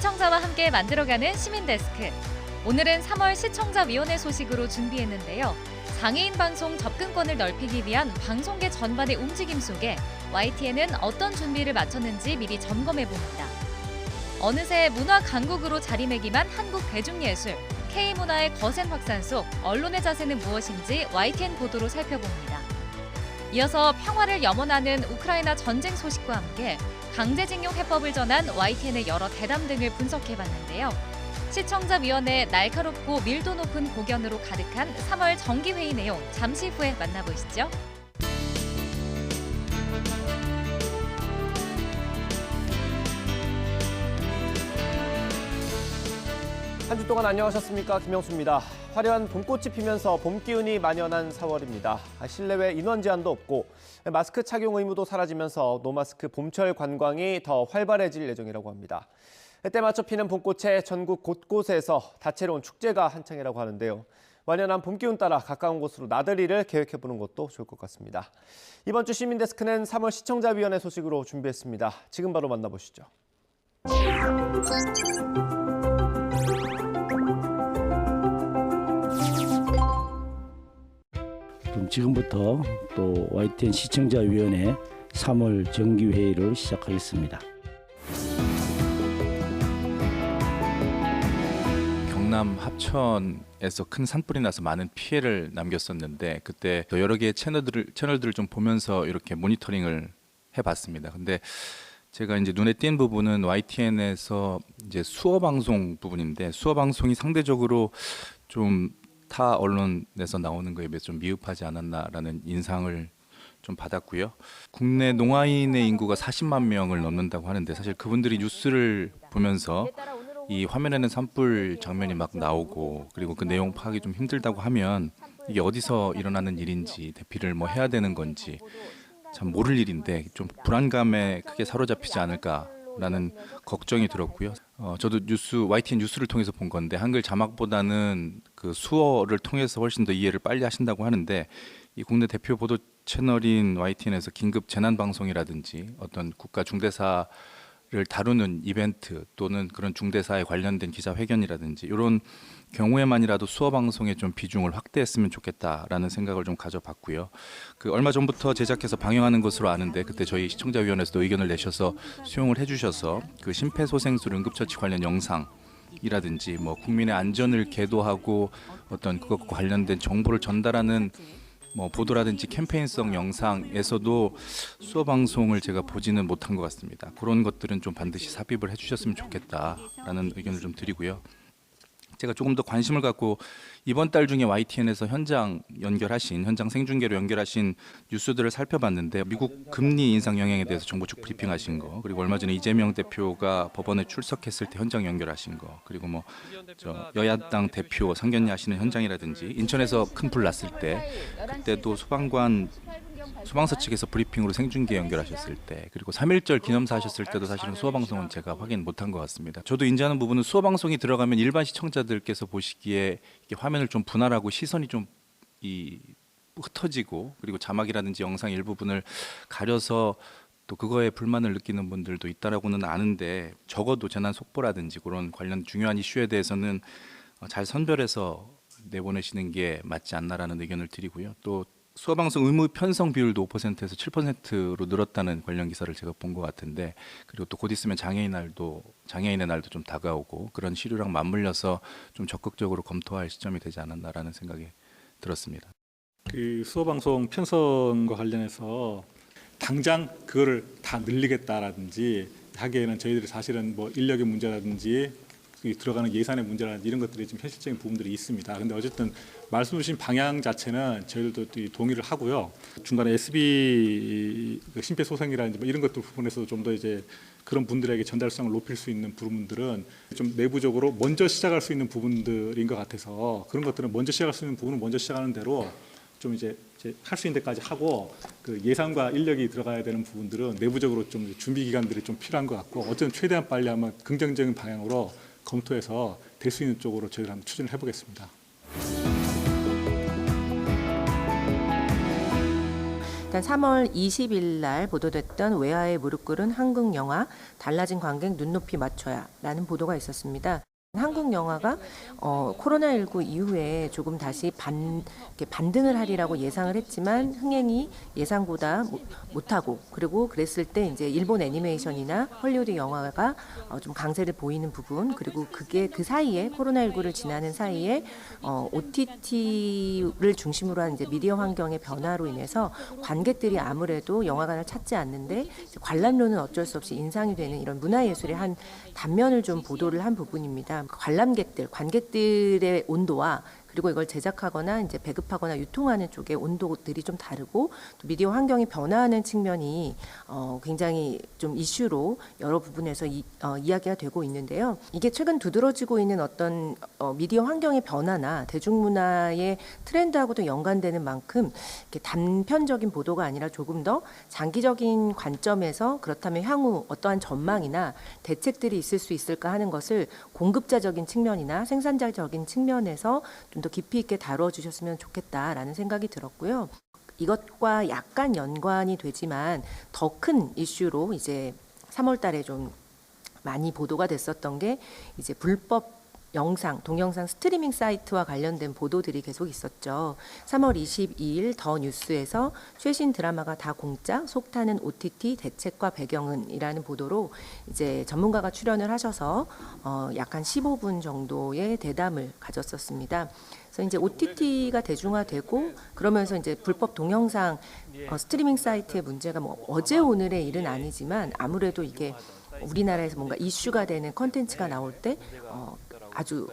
시청자와 함께 만들어가는 시민데스크. 오늘은 3월 시청자위원회 소식으로 준비했는데요. 장애인 방송 접근권을 넓히기 위한 방송계 전반의 움직임 속에 YTN은 어떤 준비를 마쳤는지 미리 점검해봅니다. 어느새 문화 강국으로 자리매김한 한국 대중예술, K문화의 거센 확산 속 언론의 자세는 무엇인지 YTN 보도로 살펴봅니다. 이어서 평화를 염원하는 우크라이나 전쟁 소식과 함께 강제징용 해법을 전한 YTN의 여러 대담 등을 분석해봤는데요. 시청자위원회 날카롭고 밀도 높은 고견으로 가득한 3월 정기회의 내용 잠시 후에 만나보시죠. 한 주 동안 안녕하셨습니까? 김영수입니다. 화려한 봄꽃이 피면서 봄 기운이 만연한 4월입니다. 실내외 인원 제한도 없고 마스크 착용 의무도 사라지면서 노마스크 봄철 관광이 더 활발해질 예정이라고 합니다. 때 맞춰 피는 봄꽃에 전국 곳곳에서 다채로운 축제가 한창이라고 하는데요. 완연한 봄 기운 따라 가까운 곳으로 나들이를 계획해보는 것도 좋을 것 같습니다. 이번 주 시민데스크는 3월 시청자위원회 소식으로 준비했습니다. 지금 바로 만나보시죠. 그럼 지금부터 또 YTN 시청자위원회 3월 정기회의를 시작하겠습니다. 경남 합천에서 큰 산불이 나서 많은 피해를 남겼었는데 그때 여러 개의 채널들을 좀 보면서 이렇게 모니터링을 해봤습니다. 근데 제가 이제 눈에 띈 부분은 YTN에서 이제 수어 방송 부분인데 수어 방송이 상대적으로 좀 타 언론에서 나오는 거에 비해서 좀 미흡하지 않았나라는 인상을 좀 받았고요. 국내 농아인의 인구가 40만 명을 넘는다고 하는데 사실 그분들이 뉴스를 보면서 이 화면에는 산불 장면이 막 나오고 그리고 그 내용 파악이 좀 힘들다고 하면 이게 어디서 일어나는 일인지 대피를 뭐 해야 되는 건지 참 모를 일인데 좀 불안감에 크게 사로잡히지 않을까라는 걱정이 들었고요. 저도 YTN 뉴스를 통해서 본 건데 한글 자막보다는 그 수어를 통해서 훨씬 더 이해를 빨리 하신다고 하는데 이 국내 대표 보도 채널인 YTN에서 긴급 재난 방송이라든지 어떤 국가 중대사를 다루는 이벤트 또는 그런 중대사에 관련된 기자회견이라든지 이런 경우에만이라도 수어 방송에 좀 비중을 확대했으면 좋겠다라는 생각을 좀 가져봤고요. 그 얼마 전부터 제작해서 방영하는 것으로 아는데 그때 저희 시청자위원회에서도 의견을 내셔서 수용을 해주셔서 그 심폐소생술 응급처치 관련 영상이라든지 뭐 국민의 안전을 계도하고 어떤 그것과 관련된 정보를 전달하는 뭐 보도라든지 캠페인성 영상에서도 수어 방송을 제가 보지는 못한 것 같습니다. 그런 것들은 좀 반드시 삽입을 해주셨으면 좋겠다라는 의견을 좀 드리고요. 제가 조금 더 관심을 갖고 이번 달 중에 YTN에서 현장 생중계로 연결하신 뉴스들을 살펴봤는데 미국 금리 인상 영향에 대해서 정부 측 브리핑하신 거, 그리고 얼마 전에 이재명 대표가 법원에 출석했을 때 현장 연결하신 거, 그리고 뭐 여야당 대표 상견례 하시는 현장이라든지 인천에서 큰 불 났을 때 그때도 소방서 측에서 브리핑으로 생중계 연결하셨을 때, 그리고 3.1절 기념사 하셨을 때도 사실은 수어방송은 제가 확인 못한 것 같습니다. 저도 인지하는 부분은 수어방송이 들어가면 일반 시청자들께서 보시기에 이게 화면을 좀 분할하고 시선이 좀 흩어지고 그리고 자막이라든지 영상 일부분을 가려서 또 그거에 불만을 느끼는 분들도 있다라고는 아는데 적어도 재난 속보라든지 그런 관련 중요한 이슈에 대해서는 잘 선별해서 내보내시는 게 맞지 않나라는 의견을 드리고요. 또 수어방송 의무 편성 비율도 5%에서 7%로 늘었다는 관련 기사를 제가 본 것 같은데, 그리고 또 곧 있으면 장애인의 날도 좀 다가오고 그런 시류랑 맞물려서 좀 적극적으로 검토할 시점이 되지 않았나라는 생각이 들었습니다. 그 수어방송 편성과 관련해서 당장 그거를 다 늘리겠다라든지 하기에는 저희들이 사실은 뭐 인력의 문제라든지 들어가는 예산의 문제라든지 이런 것들이 좀 현실적인 부분들이 있습니다. 그런데 어쨌든 말씀 주신 방향 자체는 저희들도 동의를 하고요. 중간에 SB 심폐소생이라든지 뭐 이런 것들 부분에서 좀 더 이제 그런 분들에게 전달성을 높일 수 있는 부분들은 좀 내부적으로 먼저 시작할 수 있는 부분들인 것 같아서 그런 것들은 먼저 시작할 수 있는 부분은 먼저 시작하는 대로 좀 이제 할 수 있는 데까지 하고 그 예산과 인력이 들어가야 되는 부분들은 내부적으로 좀 준비 기간들이 좀 필요한 것 같고 어쨌든 최대한 빨리 한번 긍정적인 방향으로 검토해서 될 수 있는 쪽으로 저희를 한번 추진을 해보겠습니다. 일단 3월 20일 날 보도됐던 외화에 무릎 꿇은 한국 영화 달라진 관객 눈높이 맞춰야라는 보도가 있었습니다. 한국 영화가 코로나19 이후에 조금 다시 이렇게 반등을 하리라고 예상을 했지만 흥행이 예상보다 못하고, 그리고 그랬을 때 이제 일본 애니메이션이나 헐리우드 영화가 좀 강세를 보이는 부분, 그리고 그게 그 사이에 코로나19를 지나는 사이에 OTT를 중심으로 한 이제 미디어 환경의 변화로 인해서 관객들이 아무래도 영화관을 찾지 않는데 관람료는 어쩔 수 없이 인상이 되는 이런 문화예술의 한 단면을 좀 보도를 한 부분입니다. 관객들의 온도와 그리고 이걸 제작하거나 이제 배급하거나 유통하는 쪽의 온도들이 좀 다르고, 또 미디어 환경이 변화하는 측면이 굉장히 좀 이슈로 여러 부분에서 이야기가 되고 있는데요. 이게 최근 두드러지고 있는 어떤 미디어 환경의 변화나 대중문화의 트렌드하고도 연관되는 만큼 이렇게 단편적인 보도가 아니라 조금 더 장기적인 관점에서 그렇다면 향후 어떠한 전망이나 대책들이 있을 수 있을까 하는 것을 공급자적인 측면이나 생산자적인 측면에서 좀 더 깊이 있게 다뤄주셨으면 좋겠다라는 생각이 들었고요. 이것과 약간 연관이 되지만 더 큰 이슈로 이제 3월 달에 좀 많이 보도가 됐었던 게 이제 불법 영상, 동영상 스트리밍 사이트와 관련된 보도들이 계속 있었죠. 3월 22일 더 뉴스에서 최신 드라마가 다 공짜, 속타는 OTT 대책과 배경은이라는 보도로 이제 전문가가 출연을 하셔서 약간 15분 정도의 대담을 가졌었습니다. 그래서 이제 OTT가 대중화되고 그러면서 이제 불법 동영상 스트리밍 사이트의 문제가 뭐 어제 오늘의 일은 아니지만 아무래도 이게 우리나라에서 뭔가 이슈가 되는 컨텐츠가 나올 때 아주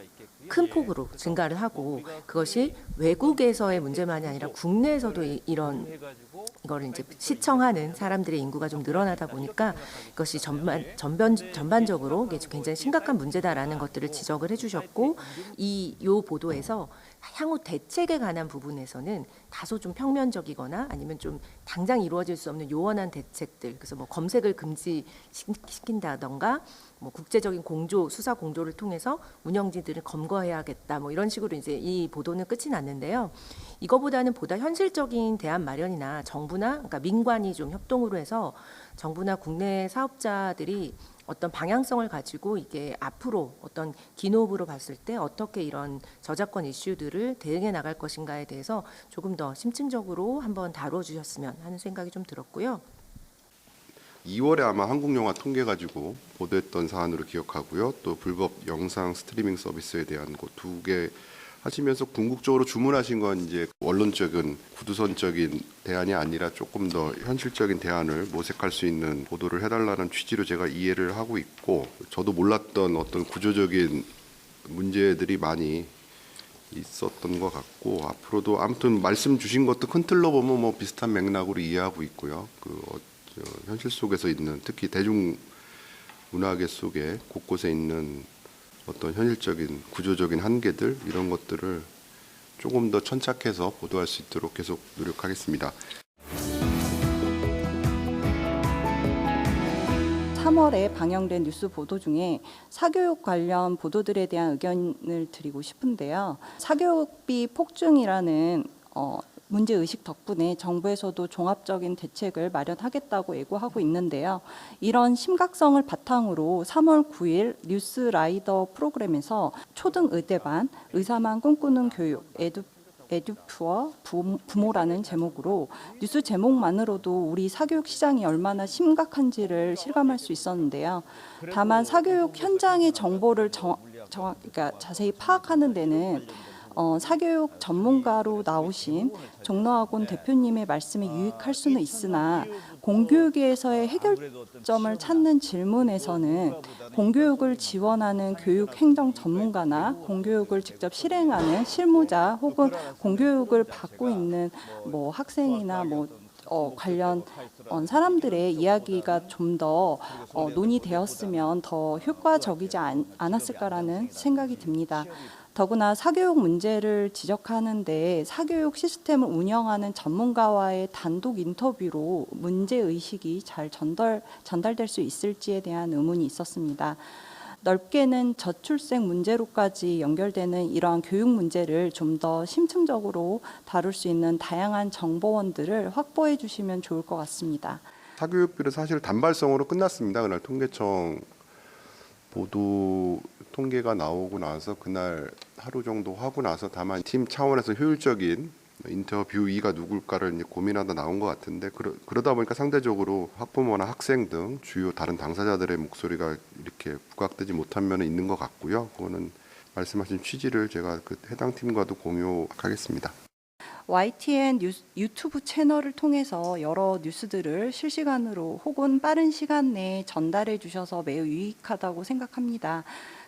큰 폭으로 증가를 하고, 그것이 외국에서의 문제만이 아니라 국내에서도 이거를 이제 시청하는 사람들의 인구가 좀 늘어나다 보니까 이것이 전반적으로 굉장히 심각한 문제다라는 것들을 지적을 해주셨고, 이 보도에서 향후 대책에 관한 부분에서는 다소 좀 평면적이거나 아니면 좀 당장 이루어질 수 없는 요원한 대책들, 그래서 뭐 검색을 금지시킨다던가 뭐 국제적인 수사 공조를 통해서 운영진들을 검거해야겠다, 뭐 이런 식으로 이제 이 보도는 끝이 났는데요. 이거보다는 보다 현실적인 대안 마련이나 그러니까 민관이 좀 협동으로 해서 정부나 국내 사업자들이 어떤 방향성을 가지고 이게 앞으로 어떤 기노브로 봤을 때 어떻게 이런 저작권 이슈들을 대응해 나갈 것인가에 대해서 조금 더 심층적으로 한번 다뤄주셨으면 하는 생각이 좀 들었고요. 2월에 아마 한국 영화 통계 가지고 보도했던 사안으로 기억하고요. 또 불법 영상 스트리밍 서비스에 대한 거 2개 하시면서 궁극적으로 주문하신 건 이제 원론적인 구두선적인 대안이 아니라 조금 더 현실적인 대안을 모색할 수 있는 보도를 해달라는 취지로 제가 이해를 하고 있고, 저도 몰랐던 어떤 구조적인 문제들이 많이 있었던 것 같고, 앞으로도 아무튼 말씀 주신 것도 큰 틀로 보면 뭐 비슷한 맥락으로 이해하고 있고요. 현실 속에서 있는, 특히 대중문화계 속에 곳곳에 있는 어떤 현실적인 구조적인 한계들, 이런 것들을 조금 더 천착해서 보도할 수 있도록 계속 노력하겠습니다. 3월에 방영된 뉴스 보도 중에 사교육 관련 보도들에 대한 의견을 드리고 싶은데요. 사교육비 폭증이라는 문제의식 덕분에 정부에서도 종합적인 대책을 마련하겠다고 예고하고 있는데요. 이런 심각성을 바탕으로 3월 9일 뉴스라이더 프로그램에서 초등의대반 의사만 꿈꾸는 교육 에듀푸어 부모라는 제목으로 뉴스 제목만으로도 우리 사교육 시장이 얼마나 심각한지를 실감할 수 있었는데요. 다만 사교육 현장의 정보를 그러니까 자세히 파악하는 데는 사교육 전문가로 나오신 종로학원 대표님의 말씀이 유익할 수는 있으나 공교육에서의 해결점을 찾는 질문에서는 공교육을 지원하는 교육행정 전문가나 공교육을 직접 실행하는 실무자 혹은 공교육을 받고 있는 뭐 학생이나 관련 사람들의 이야기가 좀 더 논의되었으면 더 효과적이지 않았을까라는 생각이 듭니다. 더구나 사교육 문제를 지적하는데 사교육 시스템을 운영하는 전문가와의 단독 인터뷰로 문제의식이 잘 전달될 수 있을지에 대한 의문이 있었습니다. 넓게는 저출생 문제로까지 연결되는 이러한 교육 문제를 좀 더 심층적으로 다룰 수 있는 다양한 정보원들을 확보해 주시면 좋을 것 같습니다. 사교육비는 사실 단발성으로 끝났습니다. 그날 통계청 보도 통계가 나오고 나서 그날 하루 정도 하고 나서 다만 팀 차원에서 효율적인 인터뷰이가 누굴까를 이제 고민하다 나온 것 같은데 그러다 보니까 상대적으로 학부모나 학생 등 주요 다른 당사자들의 목소리가 이렇게 부각되지 못한 면은 있는 것 같고요. 그거는 말씀하신 취지를 제가 그 해당 팀과도 공유하겠습니다. YTN 유튜브 채널을 통해서 여러 뉴스들을 실시간으로 혹은 빠른 시간 내에 전달해 주셔서 매우 유익하다고 생각합니다.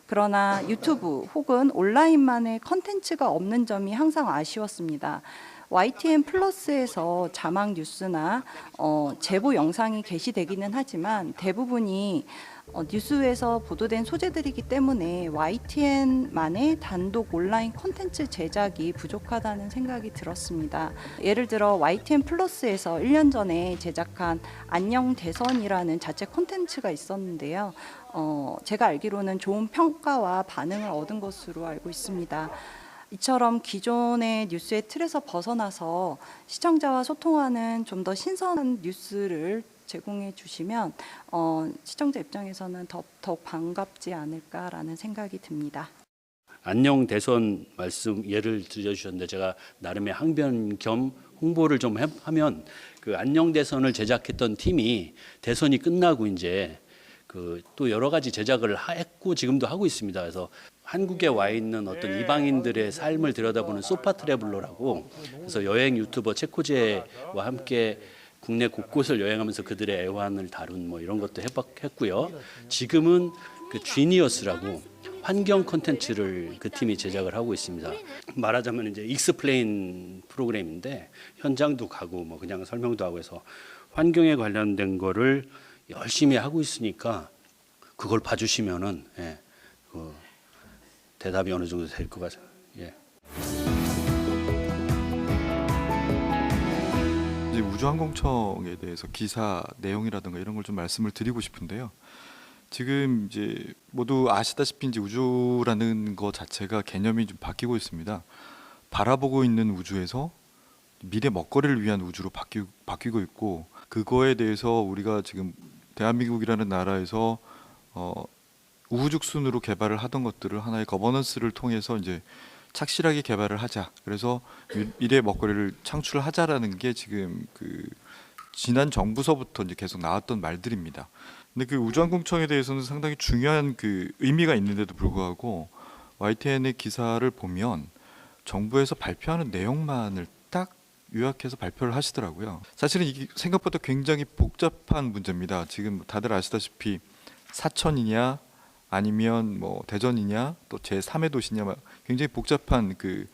그러나 유튜브 혹은 온라인만의 컨텐츠가 없는 점이 항상 아쉬웠습니다. YTN 플러스에서 자막 뉴스나 제보 영상이 게시되기는 하지만 대부분이 뉴스에서 보도된 소재들이기 때문에 YTN만의 단독 온라인 콘텐츠 제작이 부족하다는 생각이 들었습니다. 예를 들어 YTN 플러스에서 1년 전에 제작한 안녕 대선이라는 자체 콘텐츠가 있었는데요. 제가 알기로는 좋은 평가와 반응을 얻은 것으로 알고 있습니다. 이처럼 기존의 뉴스의 틀에서 벗어나서 시청자와 소통하는 좀 더 신선한 뉴스를 제공해 주시면 시청자 입장에서는 더욱 반갑지 않을까라는 생각이 듭니다. 안녕 대선 말씀 예를 들어주셨는데 제가 나름의 항변 겸 홍보를 좀 하면 그 안녕 대선을 제작했던 팀이 대선이 끝나고 이제 또 여러 가지 제작을 했고 지금도 하고 있습니다. 그래서 한국에 와 있는 어떤 이방인들의 삶을 들여다보는 소파 트래블러라고 그래서 여행 유튜버 체코제와 함께 국내 곳곳을 여행하면서 그들의 애환을 다룬 뭐 이런 것도 했고요. 지금은 그 지니어스라고 환경 콘텐츠를 그 팀이 제작을 하고 있습니다. 말하자면 이제 익스플레인 프로그램인데 현장도 가고 뭐 그냥 설명도 하고 해서 환경에 관련된 거를 열심히 하고 있으니까 그걸 봐주시면은 대답이 어느 정도 될 것 같아요. 예. 이제 우주항공청에 대해서 기사 내용이라든가 이런 걸 좀 말씀을 드리고 싶은데요. 지금 이제 모두 아시다시피 이제 우주라는 것 자체가 개념이 좀 바뀌고 있습니다. 바라보고 있는 우주에서 미래 먹거리를 위한 우주로 바뀌고 있고 그거에 대해서 우리가 지금 대한민국이라는 나라에서 우후죽순으로 개발을 하던 것들을 하나의 거버넌스를 통해서 이제 착실하게 개발을 하자. 그래서 미래 먹거리를 창출하자라는 게 지금 그 지난 정부서부터 이제 계속 나왔던 말들입니다. 근데 그 우주항공청에 대해서는 상당히 중요한 그 의미가 있는데도 불구하고 YTN의 기사를 보면 정부에서 발표하는 내용만을 딱 요약해서 발표를 하시더라고요. 사실은 이게 생각보다 굉장히 복잡한 문제입니다. 지금 다들 아시다시피 사천이냐 아니면 뭐 대전이냐 또 제3의 도시냐 굉장히 복잡한 그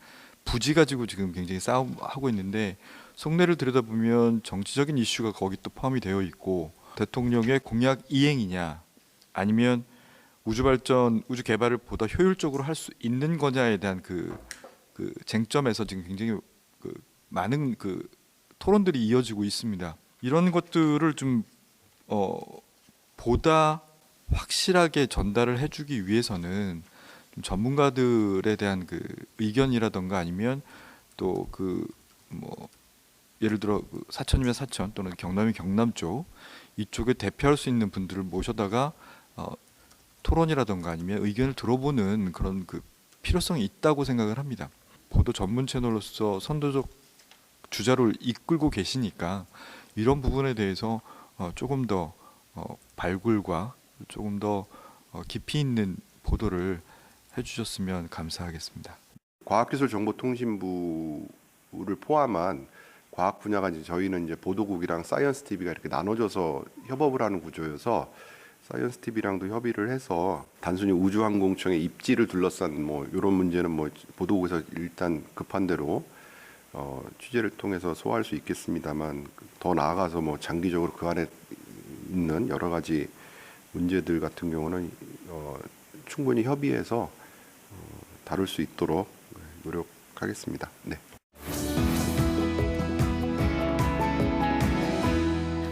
부지 가지고 지금 굉장히 싸움하고 있는데 속내를 들여다보면 정치적인 이슈가 거기 또 포함이 되어 있고 대통령의 공약 이행이냐 아니면 우주 발전, 우주 개발을 보다 효율적으로 할 수 있는 거냐에 대한 그 쟁점에서 지금 굉장히 많은 토론들이 이어지고 있습니다. 이런 것들을 좀 보다 확실하게 전달을 해주기 위해서는 좀 전문가들에 대한 그 의견이라던가 아니면 또 뭐 예를 들어 사천이면 사천 또는 경남이면 경남 쪽 이쪽에 대표할 수 있는 분들을 모셔다가 토론이라던가 아니면 의견을 들어보는 그런 그 필요성이 있다고 생각을 합니다. 보도 전문 채널로서 선도적 주자를 이끌고 계시니까 이런 부분에 대해서 조금 더 발굴과 조금 더 깊이 있는 보도를 해주셨으면 감사하겠습니다. 과학기술정보통신부를 포함한 과학 분야가 이제 저희는 이제 보도국이랑 사이언스 TV가 이렇게 나눠져서 협업을 하는 구조여서 사이언스 TV랑도 협의를 해서 단순히 우주항공청의 입지를 둘러싼 뭐 이런 문제는 뭐 보도국에서 일단 급한 대로 취재를 통해서 소화할 수 있겠습니다만 더 나아가서 뭐 장기적으로 그 안에 있는 여러 가지 문제들 같은 경우는 충분히 협의해서 다룰 수 있도록 노력하겠습니다. 네.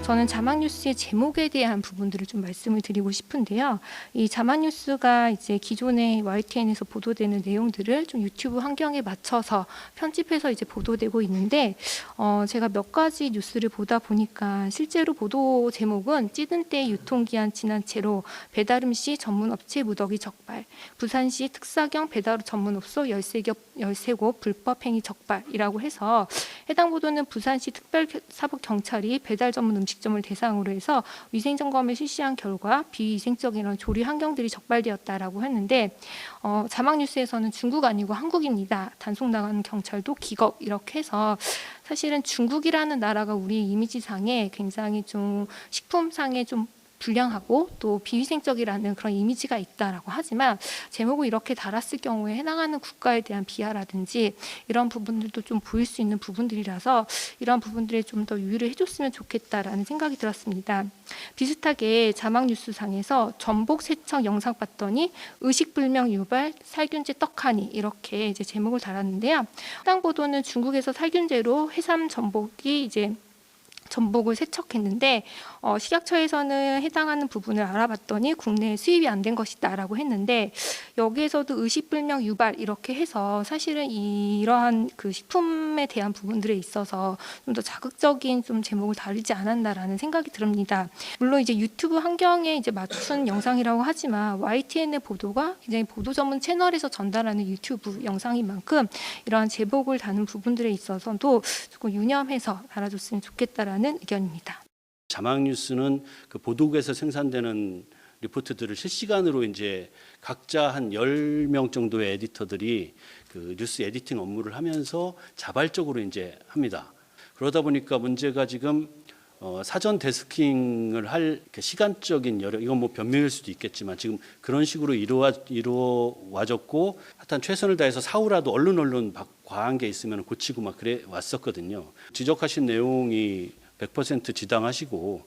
저는 자막 뉴스의 제목에 대한 부분들을 좀 말씀을 드리고 싶은데요. 이 자막 뉴스가 이제 기존의 YTN에서 보도되는 내용들을 좀 유튜브 환경에 맞춰서 편집해서 이제 보도되고 있는데 제가 몇 가지 뉴스를 보다 보니까 실제로 보도 제목은 찌든 때 유통기한 지난 채로 배달음식 전문업체 무더기 적발, 부산시 특사경 배달 전문업소 13곳 불법행위 적발이라고 해서 해당 보도는 부산시 특별사법경찰이 배달 전문 음식점을 대상으로 해서 위생점검을 실시한 결과 비위생적인 이런 조리 환경들이 적발되었다라고 했는데 자막 뉴스에서는 중국 아니고 한국입니다. 단속 나가는 경찰도 기겁 이렇게 해서 사실은 중국이라는 나라가 우리 이미지상에 굉장히 좀 식품상에 좀 불량하고 또 비위생적이라는 그런 이미지가 있다라고 하지만 제목을 이렇게 달았을 경우에 해당하는 국가에 대한 비하라든지 이런 부분들도 좀 보일 수 있는 부분들이라서 이런 부분들에 좀 더 유의를 해줬으면 좋겠다라는 생각이 들었습니다. 비슷하게 자막 뉴스상에서 전복 세척 영상 봤더니 의식불명 유발 살균제 떡하니 이렇게 이제 제목을 달았는데요. 해당 보도는 중국에서 살균제로 해삼 전복이 이제 전복을 세척했는데 식약처에서는 해당하는 부분을 알아봤더니 국내에 수입이 안 된 것이다라고 했는데 여기에서도 의식불명 유발 이렇게 해서 사실은 이러한 그 식품에 대한 부분들에 있어서 좀 더 자극적인 좀 제목을 다루지 않았나라는 생각이 듭니다. 물론 이제 유튜브 환경에 이제 맞춘 영상이라고 하지만 YTN의 보도가 굉장히 보도 전문 채널에서 전달하는 유튜브 영상인 만큼 이러한 제목을 다는 부분들에 있어서도 조금 유념해서 달아줬으면 좋겠다라는 의견입니다. 자막 뉴스는 그 보도국에서 생산되는 리포트들을 실시간으로 이제 각자 한 10명 정도의 에디터들이 그 뉴스 에디팅 업무를 하면서 자발적으로 이제 합니다. 그러다 보니까 문제가 지금 사전 데스킹을 할 시간적인 여력, 이건 뭐 변명일 수도 있겠지만 지금 그런 식으로 이루어졌고 하여튼 최선을 다해서 사후라도 얼른 과한 게 있으면 고치고 막 그래 왔었거든요. 지적하신 내용이 100% 지당하시고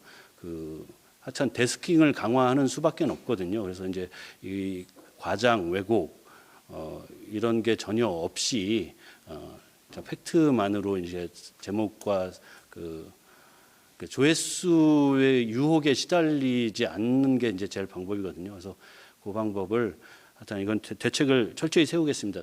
하여튼 데스킹을 강화하는 수밖에 없거든요. 그래서 이제 이 과장 왜곡 이런 게 전혀 없이 팩트만으로 이제 제목과 그 조회수의 유혹에 시달리지 않는 게 이제 제일 방법이거든요. 그래서 그 방법을 하여튼 이건 대책을 철저히 세우겠습니다.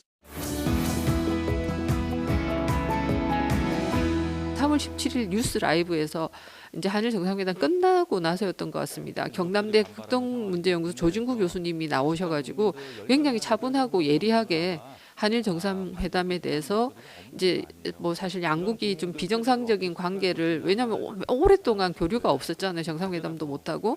3월 17일 뉴스 라이브에서 이제 한일 정상회담 끝나고 나서였던 것 같습니다. 경남대 극동문제연구소 조진구 교수님이 나오셔가지고 굉장히 차분하고 예리하게 한일 정상회담에 대해서 이제 뭐 사실 양국이 좀 비정상적인 관계를 왜냐하면 오랫동안 교류가 없었잖아요. 정상회담도 못하고.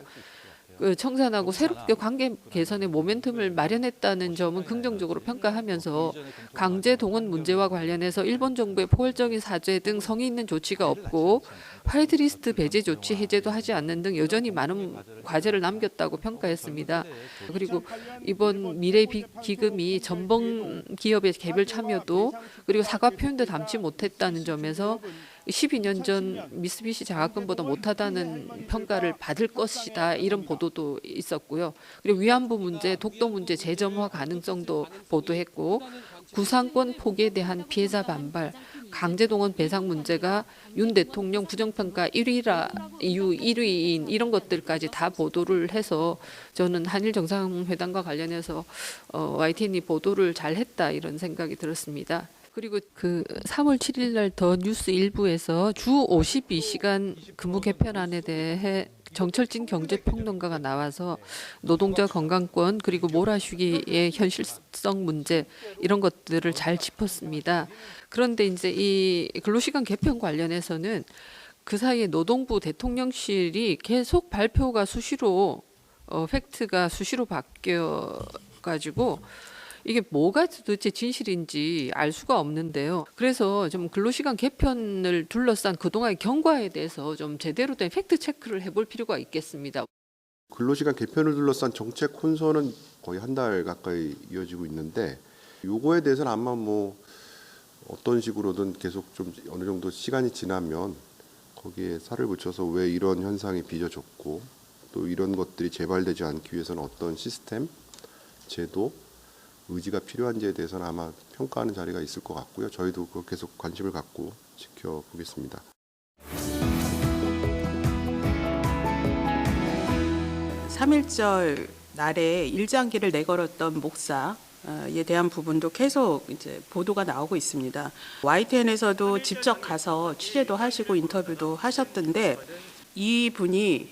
청산하고 새롭게 관계 개선의 모멘텀을 마련했다는 점은 긍정적으로 평가하면서 강제 동원 문제와 관련해서 일본 정부의 포괄적인 사죄 등 성의 있는 조치가 없고 화이트리스트 배제 조치 해제도 하지 않는 등 여전히 많은 과제를 남겼다고 평가했습니다. 그리고 이번 미래 기금이 전범 기업의 개별 참여도 그리고 사과 표현도 담지 못했다는 점에서 12년 전 미쓰비시 장학금보다 못하다는 평가를 받을 것이다 이런 보도도 있었고요. 그리고 위안부 문제, 독도 문제 재점화 가능성도 보도했고 구상권 포기에 대한 피해자 반발, 강제동원 배상 문제가 윤 대통령 부정평가 1위인 이런 것들까지 다 보도를 해서 저는 한일 정상회담과 관련해서 YTN이 보도를 잘했다 이런 생각이 들었습니다. 그리고 그 3월 7일 날 더 뉴스 일부에서 주 52시간 근무 개편안에 대해 정철진 경제평론가가 나와서 노동자 건강권 그리고 몰아쉬기의 현실성 문제 이런 것들을 잘 짚었습니다. 그런데 이제 이 근로시간 개편 관련해서는 그 사이에 노동부 대통령실이 계속 발표가 수시로 팩트가 수시로 바뀌어 가지고 이게 뭐가 도대체 진실인지 알 수가 없는데요. 그래서 좀 근로시간 개편을 둘러싼 그동안의 경과에 대해서 좀 제대로 된 팩트 체크를 해볼 필요가 있겠습니다. 근로시간 개편을 둘러싼 정책 혼선은 거의 한 달 가까이 이어지고 있는데 요거에 대해서는 아마 뭐 어떤 식으로든 계속 좀 어느 정도 시간이 지나면 거기에 살을 붙여서 왜 이런 현상이 빚어졌고 또 이런 것들이 재발되지 않기 위해서는 어떤 시스템, 제도, 의지가 필요한지에 대해서는 아마 평가하는 자리가 있을 것 같고요. 저희도 그거 계속 관심을 갖고 지켜보겠습니다. 3.1절 날에 일장기를 내걸었던 목사에 대한 부분도 계속 이제 보도가 나오고 있습니다. YTN에서도 직접 가서 취재도 하시고 인터뷰도 하셨던데 이 분이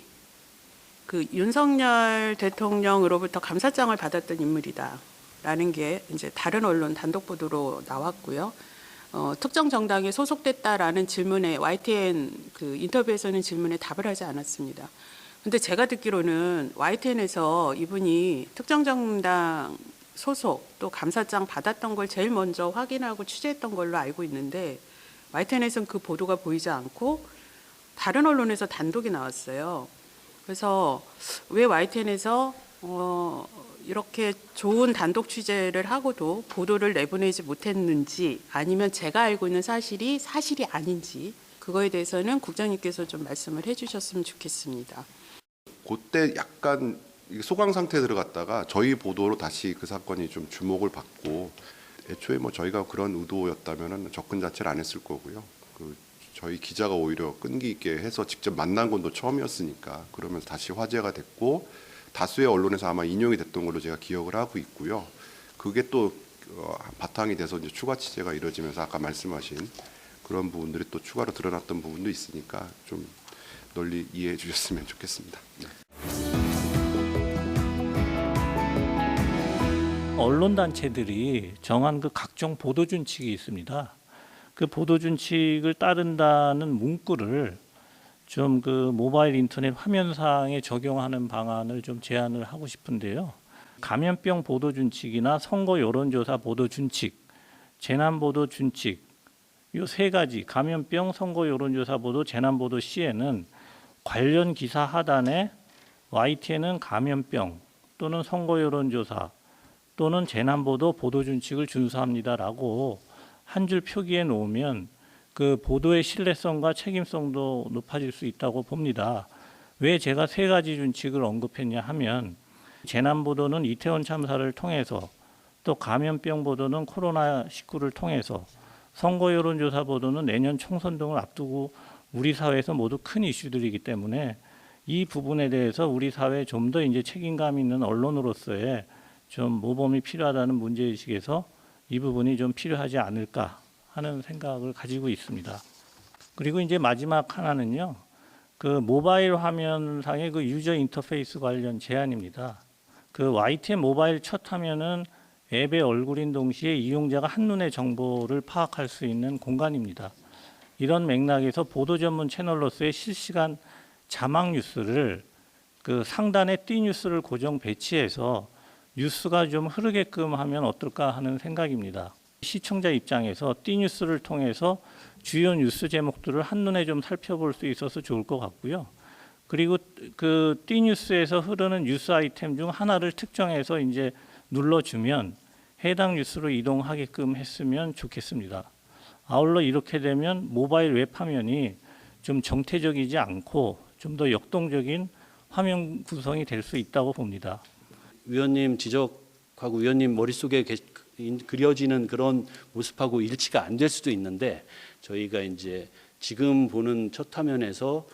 그 윤석열 대통령으로부터 감사장을 받았던 인물이다라는 게 이제 다른 언론 단독 보도로 나왔고요. 특정 정당에 소속됐다라는 질문에 YTN 그 인터뷰에서는 질문에 답을 하지 않았습니다. 근데 제가 듣기로는 YTN에서 이분이 특정 정당 소속 또 감사장 받았던 걸 제일 먼저 확인하고 취재했던 걸로 알고 있는데 YTN에서는 그 보도가 보이지 않고 다른 언론에서 단독이 나왔어요. 그래서 왜 YTN에서 이렇게 좋은 단독 취재를 하고도 보도를 내보내지 못했는지 아니면 제가 알고 있는 사실이 아닌지 그거에 대해서는 국장님께서 좀 말씀을 해주셨으면 좋겠습니다. 그때 약간 소강 상태에 들어갔다가 저희 보도로 다시 그 사건이 좀 주목을 받고 애초에 뭐 저희가 그런 의도였다면은 접근 자체를 안 했을 거고요. 그 저희 기자가 오히려 끈기 있게 해서 직접 만난 건도 처음이었으니까 그러면서 다시 화제가 됐고 다수의 언론에서 아마 인용이 됐던 걸로 제가 기억을 하고 있고요. 그게 또 바탕이 돼서 이제 추가 취재가 이루어지면서 아까 말씀하신 그런 부분들이 또 추가로 드러났던 부분도 있으니까 좀 널리 이해해 주셨으면 좋겠습니다. 네. 언론단체들이 정한 그 각종 보도 준칙이 있습니다. 그 보도 준칙을 따른다는 문구를 좀 그 모바일 인터넷 화면상에 적용하는 방안을 좀 제안을 하고 싶은데요. 감염병 보도 준칙이나 선거 여론조사 보도 준칙, 재난 보도 준칙 이 세 가지 감염병, 선거 여론조사 보도, 재난 보도 시에는 관련 기사 하단에 YTN은 감염병 또는 선거 여론조사 또는 재난 보도 보도 준칙을 준수합니다라고 한 줄 표기해 놓으면 그 보도의 신뢰성과 책임성도 높아질 수 있다고 봅니다. 왜 제가 세 가지 준칙을 언급했냐 하면 재난 보도는 이태원 참사를 통해서 또 감염병 보도는 코로나19를 통해서 선거 여론조사 보도는 내년 총선 등을 앞두고 우리 사회에서 모두 큰 이슈들이기 때문에 이 부분에 대해서 우리 사회에 좀 더 이제 책임감 있는 언론으로서의 좀 모범이 필요하다는 문제의식에서 이 부분이 좀 필요하지 않을까 하는 생각을 가지고 있습니다. 그리고 이제 마지막 하나는요. 그 모바일 화면상의 그 유저 인터페이스 관련 제안입니다. 그 YTN 모바일 첫 화면은 앱의 얼굴인 동시에 이용자가 한눈에 정보를 파악할 수 있는 공간입니다. 이런 맥락에서 보도 전문 채널로서의 실시간 자막 뉴스를 그 상단에 띠뉴스를 고정 배치해서 뉴스가 좀 흐르게끔 하면 어떨까 하는 생각입니다. 시청자 입장에서 띠뉴스를 통해서 주요 뉴스 제목들을 한눈에 좀 살펴볼 수 있어서 좋을 것 같고요. 그리고 그 띠뉴스에서 흐르는 뉴스 아이템 중 하나를 특정해서 이제 눌러주면 해당 뉴스로 이동하게끔 했으면 좋겠습니다. 아울러 이렇게 되면 모바일 웹 화면이 좀 정태적이지 않고 좀 더 역동적인 화면 구성이 될 수 있다고 봅니다. 위원님 지적하고 위원님 머릿속에 그려지는 그런 모습하고 일치가 안 될 수도 있는데 저희가 이제 지금 보는 첫 화면에서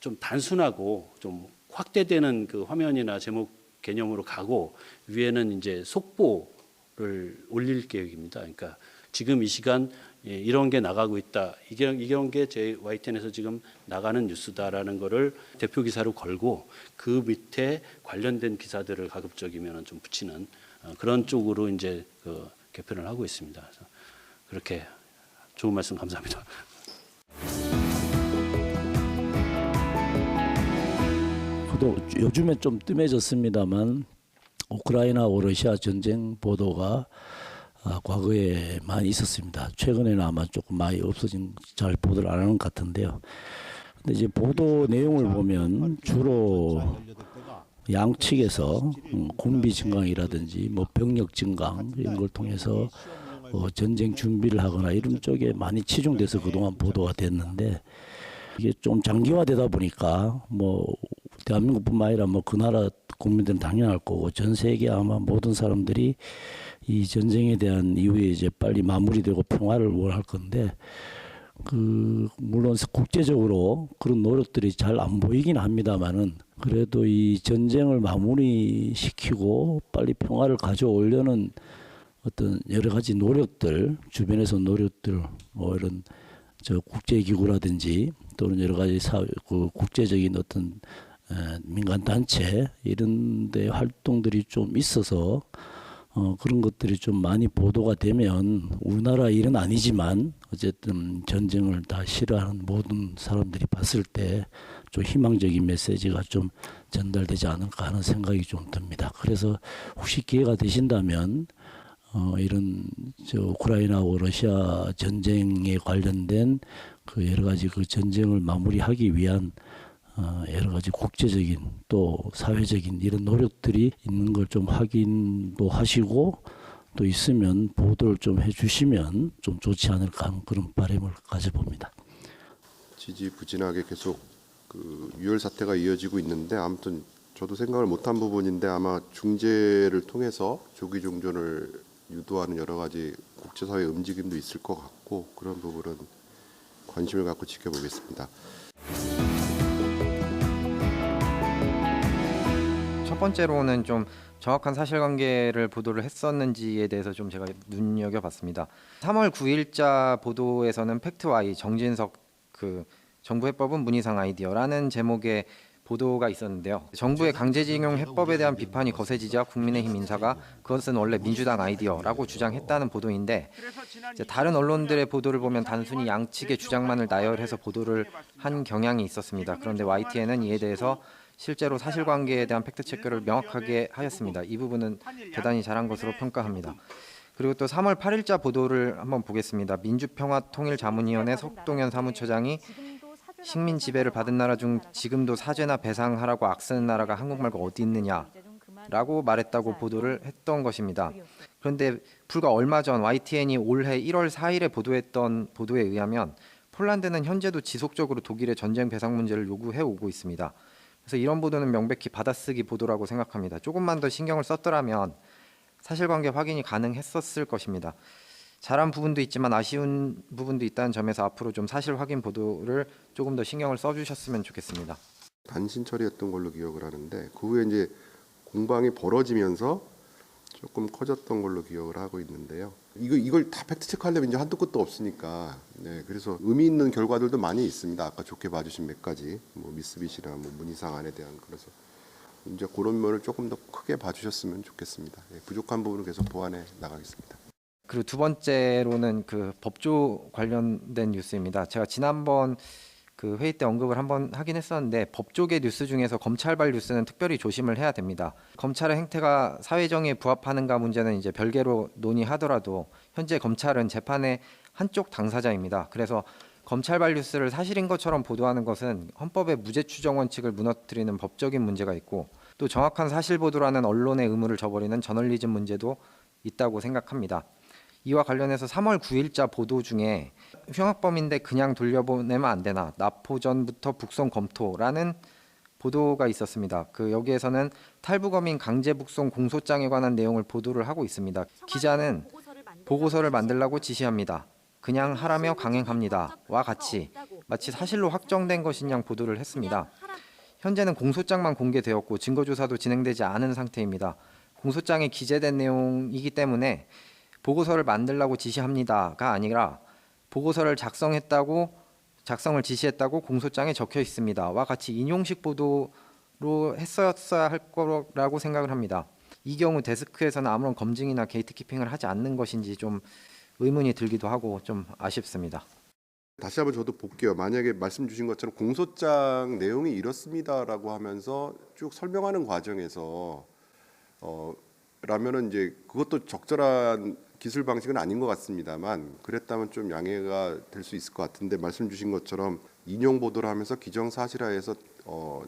좀 단순하고 좀 확대되는 그 화면이나 제목 개념으로 가고 위에는 이제 속보를 올릴 계획입니다. 그러니까 지금 이 시간 이런 게 나가고 있다. 이런 게 제 YTN에서 지금 나가는 뉴스다라는 거를 대표 기사로 걸고 그 밑에 관련된 기사들을 가급적이면 좀 붙이는 그런 쪽으로 이제 그 개편을 하고 있습니다. 그래서 그렇게 좋은 말씀 감사합니다. 저도 요즘에 좀 뜸해졌습니다만 우크라이나 러시아 전쟁 보도가 과거에 많이 있었습니다. 최근에는 아마 조금 많이 없어진 잘 보도를 안 하는 것 같은데요. 근데 이제 보도 내용을 보면 주로 양측에서 군비 증강이라든지 뭐 병력 증강 이런 걸 통해서 전쟁 준비를 하거나 이런 쪽에 많이 치중돼서 그동안 보도가 됐는데 이게 좀 장기화되다 보니까 뭐 대한민국뿐만 아니라 뭐 그 나라 국민들은 당연할 거고 전 세계 아마 모든 사람들이 이 전쟁에 대한 이후에 이제 빨리 마무리되고 평화를 원할 건데 물론 국제적으로 그런 노력들이 잘 안 보이긴 합니다만은 그래도 이 전쟁을 마무리시키고 빨리 평화를 가져오려는 어떤 여러 가지 노력들, 주변에서 노력들, 뭐 이런 국제기구라든지 또는 여러 가지 국제적인 어떤 민간 단체 이런 데 활동들이 좀 있어서 그런 것들이 좀 많이 보도가 되면 우리나라 일은 아니지만 어쨌든 전쟁을 다 싫어하는 모든 사람들이 봤을 때 좀 희망적인 메시지가 좀 전달되지 않을까 하는 생각이 좀 듭니다. 그래서 혹시 기회가 되신다면 이런 우크라이나하고 러시아 전쟁에 관련된 그 여러 가지 그 전쟁을 마무리하기 위한 여러 가지 국제적인 또 사회적인 이런 노력들이 있는 걸 좀 확인도 하시고 또 있으면 보도를 좀 해주시면 좀 좋지 않을까 하는 그런 바람을 가져봅니다. 지지부진하게 계속 그 유혈 사태가 이어지고 있는데 아무튼 저도 생각을 못한 부분인데 아마 중재를 통해서 조기 종전을 유도하는 여러 가지 국제사회 움직임도 있을 것 같고 그런 부분은 관심을 갖고 지켜보겠습니다. 첫 번째로는 좀 정확한 사실관계를 보도를 했었는지에 대해서 좀 제가 눈여겨봤습니다. 3월 9일자 보도에서는 팩트와이 정진석 정부 해법은 문희상 아이디어라는 제목의 보도가 있었는데요. 정부의 강제징용 해법에 대한 비판이 거세지자 국민의힘 인사가 그것은 원래 민주당 아이디어라고 주장했다는 보도인데 다른 언론들의 보도를 보면 단순히 양측의 주장만을 나열해서 보도를 한 경향이 있었습니다. 그런데 YTN은 이에 대해서 실제로 사실관계에 대한 팩트체크를 명확하게 하였습니다. 이 부분은 대단히 잘한 것으로 평가합니다. 그리고 또 3월 8일자 보도를 한번 보겠습니다. 민주평화통일자문위원회 석동현 사무처장이 식민 지배를 받은 나라 중 지금도 사죄나 배상하라고 악쓰는 나라가 한국 말고 어디 있느냐라고 말했다고 보도를 했던 것입니다. 그런데 불과 얼마 전 YTN이 올해 1월 4일에 보도했던 보도에 의하면 폴란드는 현재도 지속적으로 독일의 전쟁 배상 문제를 요구해 오고 있습니다. 그래서 이런 보도는 명백히 받아쓰기 보도라고 생각합니다. 조금만 더 신경을 썼더라면 사실관계 확인이 가능했었을 것입니다. 잘한 부분도 있지만 아쉬운 부분도 있다는 점에서 앞으로 좀 사실 확인 보도를 조금 더 신경을 써주셨으면 좋겠습니다. 단신 처리했던 걸로 기억을 하는데 그 후에 이제 공방이 벌어지면서 조금 커졌던 걸로 기억을 하고 있는데요. 이걸 다 팩트 체크하려면 이제 한도 끝도 없으니까 그래서 의미 있는 결과들도 많이 있습니다. 아까 좋게 봐주신 몇 가지 뭐 미쓰비시나 뭐 문희상 안에 대한 그래서 이제 그런 면을 조금 더 크게 봐주셨으면 좋겠습니다. 부족한 부분은 계속 보완해 나가겠습니다. 그리고 두 번째로는 그 법조 관련된 뉴스입니다. 제가 지난번 그 회의 때 언급을 한번 하긴 했었는데 법조계 뉴스 중에서 검찰발 뉴스는 특별히 조심을 해야 됩니다. 검찰의 행태가 사회정의에 부합하는가 문제는 이제 별개로 논의하더라도 현재 검찰은 재판의 한쪽 당사자입니다. 그래서 검찰발 뉴스를 사실인 것처럼 보도하는 것은 헌법의 무죄 추정 원칙을 무너뜨리는 법적인 문제가 있고 또 정확한 사실 보도라는 언론의 의무를 저버리는 저널리즘 문제도 있다고 생각합니다. 이와 관련해서 3월 9일자 보도 중에 흉악범인데 그냥 돌려보내면 안 되나 납포 전부터 북송 검토라는 보도가 있었습니다. 여기에서는 탈북어민 강제 북송 공소장에 관한 내용을 보도를 하고 있습니다. 기자는 보고서를 만들라고 지시합니다. 그냥 하라며 강행합니다. 와 같이 마치 사실로 확정된 것인 양 보도를 했습니다. 현재는 공소장만 공개되었고 증거조사도 진행되지 않은 상태입니다. 공소장에 기재된 내용이기 때문에 보고서를 만들라고 지시합니다가 아니라 보고서를 작성을 지시했다고 공소장에 적혀 있습니다와 같이 인용식 보도로 했었어야 할 거라고 생각을 합니다. 이 경우 데스크에서는 아무런 검증이나 게이트키핑을 하지 않는 것인지 좀 의문이 들기도 하고 좀 아쉽습니다. 다시 한번 저도 볼게요. 만약에 말씀 주신 것처럼 공소장 내용이 이렇습니다라고 하면서 쭉 설명하는 과정에서 라면은 이제 그것도 적절한 기술 방식은 아닌 것 같습니다만 그랬다면 좀 양해가 될 수 있을 것 같은데 말씀 주신 것처럼 인용 보도를 하면서 기정사실화해서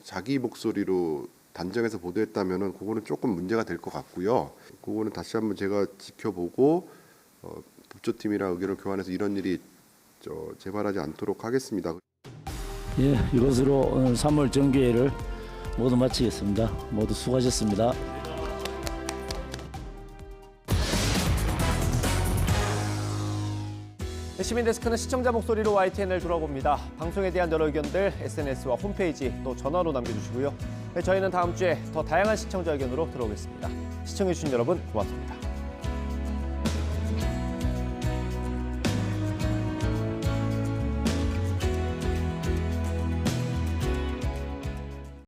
자기 목소리로 단정해서 보도했다면은 그거는 조금 문제가 될 것 같고요. 그거는 다시 한번 제가 지켜보고 법조팀이랑 의견을 교환해서 이런 일이 재발하지 않도록 하겠습니다. 예, 이것으로 오늘 3월 정기회를 모두 마치겠습니다. 모두 수고하셨습니다. 시민데스크는 시청자 목소리로 YTN을 돌아봅니다. 방송에 대한 여러 의견들 SNS와 홈페이지 또 전화로 남겨주시고요. 저희는 다음 주에 더 다양한 시청자 의견으로 들어오겠습니다. 시청해주신 여러분 고맙습니다.